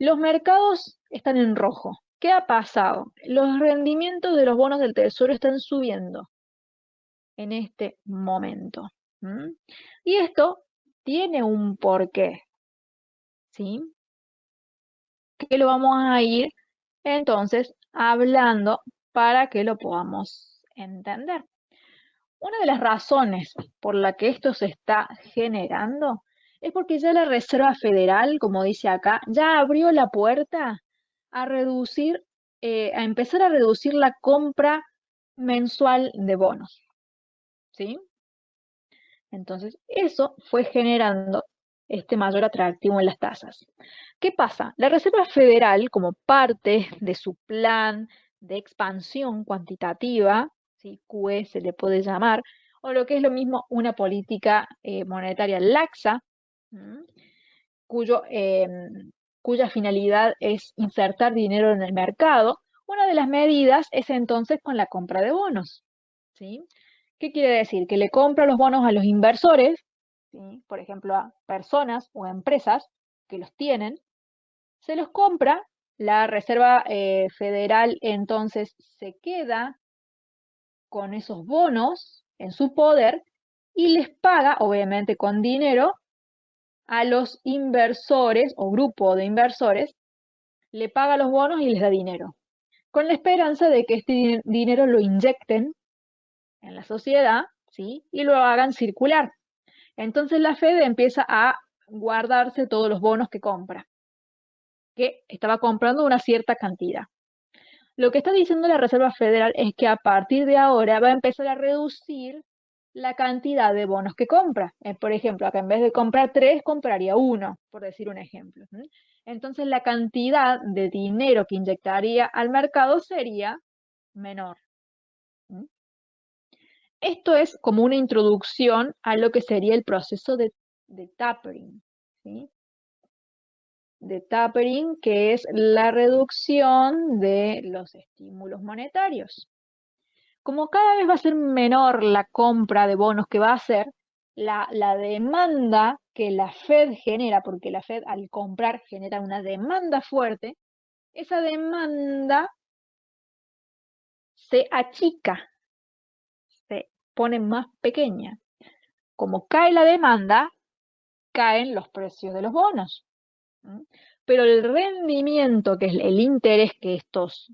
Los mercados están en rojo. ¿Qué ha pasado? Los rendimientos de los bonos del Tesoro están subiendo en este momento. ¿M? Y esto tiene un porqué, ¿sí? Que lo vamos a ir entonces hablando para que lo podamos entender. Una de las razones por la que esto se está generando es porque ya la Reserva Federal, como dice acá, ya abrió la puerta a reducir, a empezar a reducir la compra mensual de bonos, ¿sí? Entonces, eso fue generando este mayor atractivo en las tasas. ¿Qué pasa? La Reserva Federal, como parte de su plan de expansión cuantitativa, ¿sí? QE se le puede llamar, o lo que es lo mismo una política monetaria laxa, ¿m? cuyo, cuya finalidad es insertar dinero en el mercado, una de las medidas es entonces con la compra de bonos, ¿sí? ¿Qué quiere decir? Que le compra los bonos a los inversores, ¿sí? Por ejemplo, a personas o a empresas que los tienen, se los compra, la Reserva Federal entonces se queda con esos bonos en su poder y les paga, obviamente con dinero, a los inversores o grupo de inversores, le paga los bonos y les da dinero, con la esperanza de que este dinero lo inyecten en la sociedad, ¿sí? Y lo hagan circular. Entonces la Fed empieza a guardarse todos los bonos que compra, que estaba comprando una cierta cantidad. Lo que está diciendo la Reserva Federal es que a partir de ahora va a empezar a reducir la cantidad de bonos que compra. Por ejemplo, acá en vez de comprar 3, compraría uno, por decir un ejemplo. Entonces la cantidad de dinero que inyectaría al mercado sería menor. Esto es como una introducción a lo que sería el proceso de tapering, ¿sí? De tapering, que es la reducción de los estímulos monetarios. Como cada vez va a ser menor la compra de bonos que va a hacer, la demanda que la Fed genera, porque la Fed al comprar genera una demanda fuerte, esa demanda se achica, se pone más pequeña. Como cae la demanda, caen los precios de los bonos. Pero el rendimiento, que es el interés que estos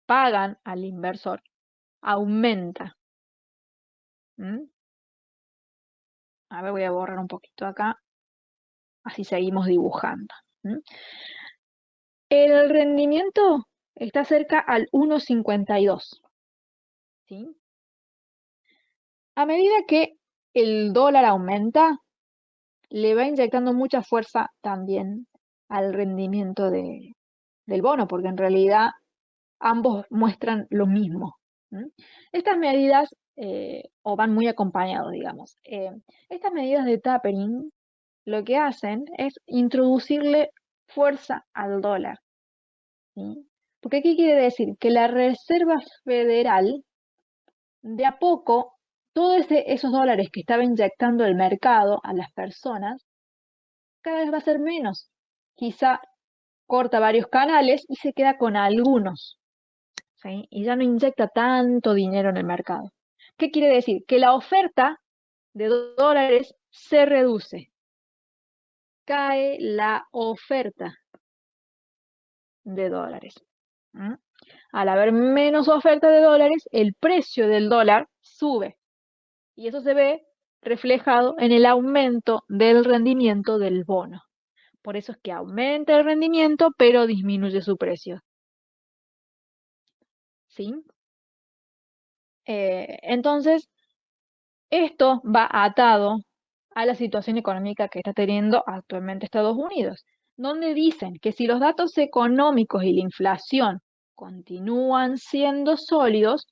pagan al inversor, aumenta. A ver, voy a borrar un poquito acá, así seguimos dibujando. El rendimiento está cerca al 1,52. ¿Sí? A medida que el dólar aumenta, le va inyectando mucha fuerza también al rendimiento del bono, porque en realidad ambos muestran lo mismo. Estas medidas, o van muy acompañados, digamos, estas medidas de tapering lo que hacen es introducirle fuerza al dólar. ¿Sí? Porque ¿qué quiere decir? Que la Reserva Federal, de a poco, todos esos dólares que estaba inyectando el mercado a las personas, cada vez va a ser menos. Quizá corta varios canales y se queda con algunos. ¿Sí? Y ya no inyecta tanto dinero en el mercado. ¿Qué quiere decir? Que la oferta de dólares se reduce. Cae la oferta de dólares. Al haber menos oferta de dólares, el precio del dólar sube. Y eso se ve reflejado en el aumento del rendimiento del bono. Por eso es que aumenta el rendimiento, pero disminuye su precio. ¿Sí? Entonces, esto va atado a la situación económica que está teniendo actualmente Estados Unidos, donde dicen que si los datos económicos y la inflación continúan siendo sólidos,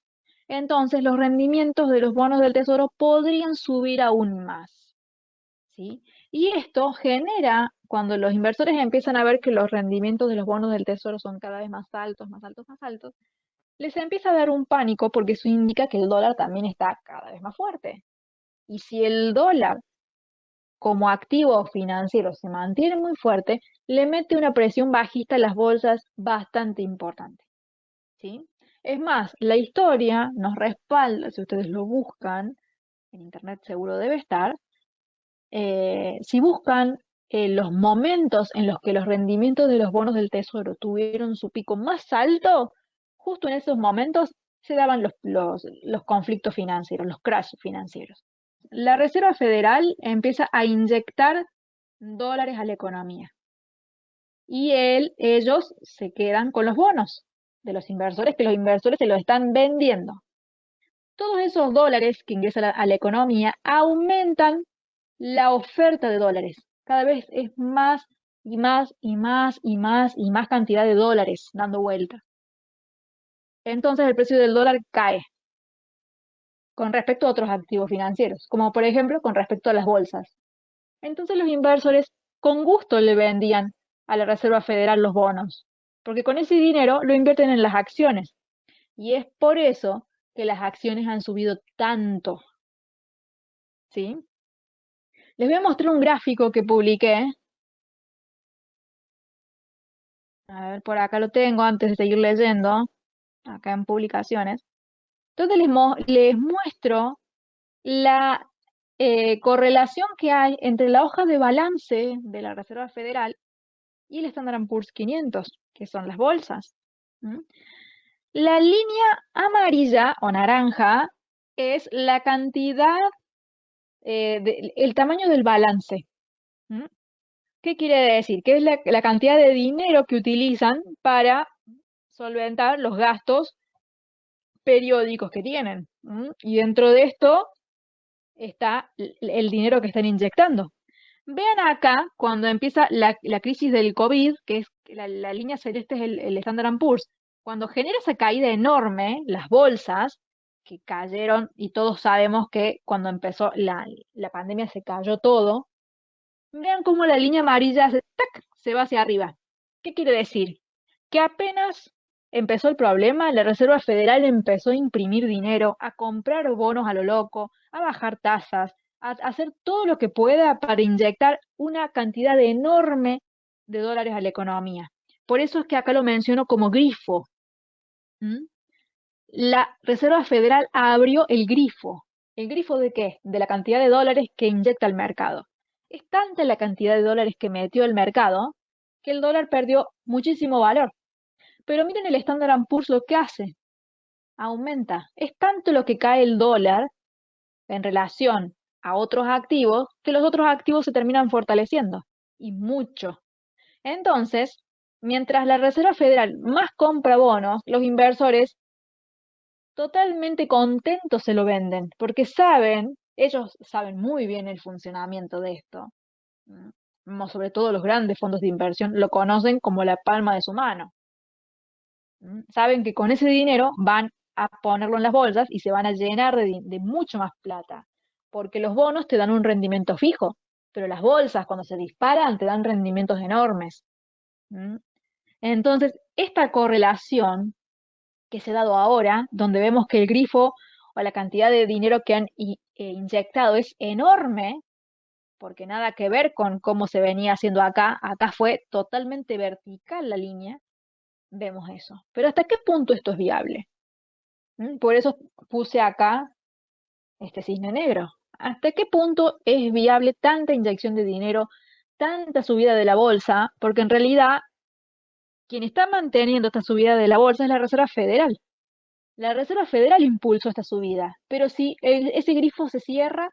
entonces los rendimientos de los bonos del Tesoro podrían subir aún más. ¿Sí? Y esto genera, cuando los inversores empiezan a ver que los rendimientos de los bonos del Tesoro son cada vez más altos, más altos, más altos, les empieza a dar un pánico porque eso indica que el dólar también está cada vez más fuerte. Y si el dólar como activo financiero se mantiene muy fuerte, le mete una presión bajista a las bolsas bastante importante, ¿sí? Es más, la historia nos respalda, si ustedes lo buscan, en internet seguro debe estar, si buscan los momentos en los que los rendimientos de los bonos del Tesoro tuvieron su pico más alto, justo en esos momentos se daban los conflictos financieros, los crash financieros. La Reserva Federal empieza a inyectar dólares a la economía y ellos se quedan con los bonos de los inversores, que los inversores se los están vendiendo. Todos esos dólares que ingresan a la economía aumentan la oferta de dólares. Cada vez es más y más y más y más y más cantidad de dólares dando vuelta. Entonces el precio del dólar cae con respecto a otros activos financieros, como por ejemplo con respecto a las bolsas. Entonces los inversores con gusto le vendían a la Reserva Federal los bonos, porque con ese dinero lo invierten en las acciones. Y es por eso que las acciones han subido tanto, ¿sí? Les voy a mostrar un gráfico que publiqué. A ver, por acá lo tengo antes de seguir leyendo, acá en publicaciones. Entonces les muestro la correlación que hay entre la hoja de balance de la Reserva Federal y el Standard Poor's 500, que son las bolsas. ¿Mm? La línea amarilla o naranja es la cantidad, el tamaño del balance. ¿Mm? ¿Qué quiere decir? Que es la cantidad de dinero que utilizan para solventar los gastos periódicos que tienen. Y dentro de esto está el dinero que están inyectando. Vean acá, cuando empieza la crisis del COVID, que es la línea celeste es el Standard Poor's, cuando genera esa caída enorme, las bolsas que cayeron, y todos sabemos que cuando empezó la pandemia se cayó todo, vean cómo la línea amarilla ¡tac!, se va hacia arriba. ¿Qué quiere decir? Que apenas empezó el problema, la Reserva Federal empezó a imprimir dinero, a comprar bonos a lo loco, a bajar tasas, a hacer todo lo que pueda para inyectar una cantidad enorme de dólares a la economía. Por eso es que acá lo menciono como grifo. ¿Mm? La Reserva Federal abrió el grifo. ¿El grifo de qué? De la cantidad de dólares que inyecta el mercado. Es tanta la cantidad de dólares que metió el mercado que el dólar perdió muchísimo valor. Pero miren el Standard Poor's lo que hace. Aumenta. Es tanto lo que cae el dólar en relación a otros activos que los otros activos se terminan fortaleciendo. Y mucho. Entonces, mientras la Reserva Federal más compra bonos, los inversores totalmente contentos se lo venden, porque ellos saben muy bien el funcionamiento de esto. Sobre todo los grandes fondos de inversión lo conocen como la palma de su mano. Saben que con ese dinero van a ponerlo en las bolsas y se van a llenar de mucho más plata, porque los bonos te dan un rendimiento fijo, pero las bolsas cuando se disparan te dan rendimientos enormes. Entonces, esta correlación que se ha dado ahora, donde vemos que el grifo o la cantidad de dinero que han inyectado es enorme, porque nada que ver con cómo se venía haciendo acá fue totalmente vertical la línea, vemos eso. Pero ¿hasta qué punto esto es viable? Por eso puse acá este cisne negro. ¿Hasta qué punto es viable tanta inyección de dinero, tanta subida de la bolsa? Porque en realidad quien está manteniendo esta subida de la bolsa es la Reserva Federal. La Reserva Federal impulsó esta subida, pero si ese grifo se cierra,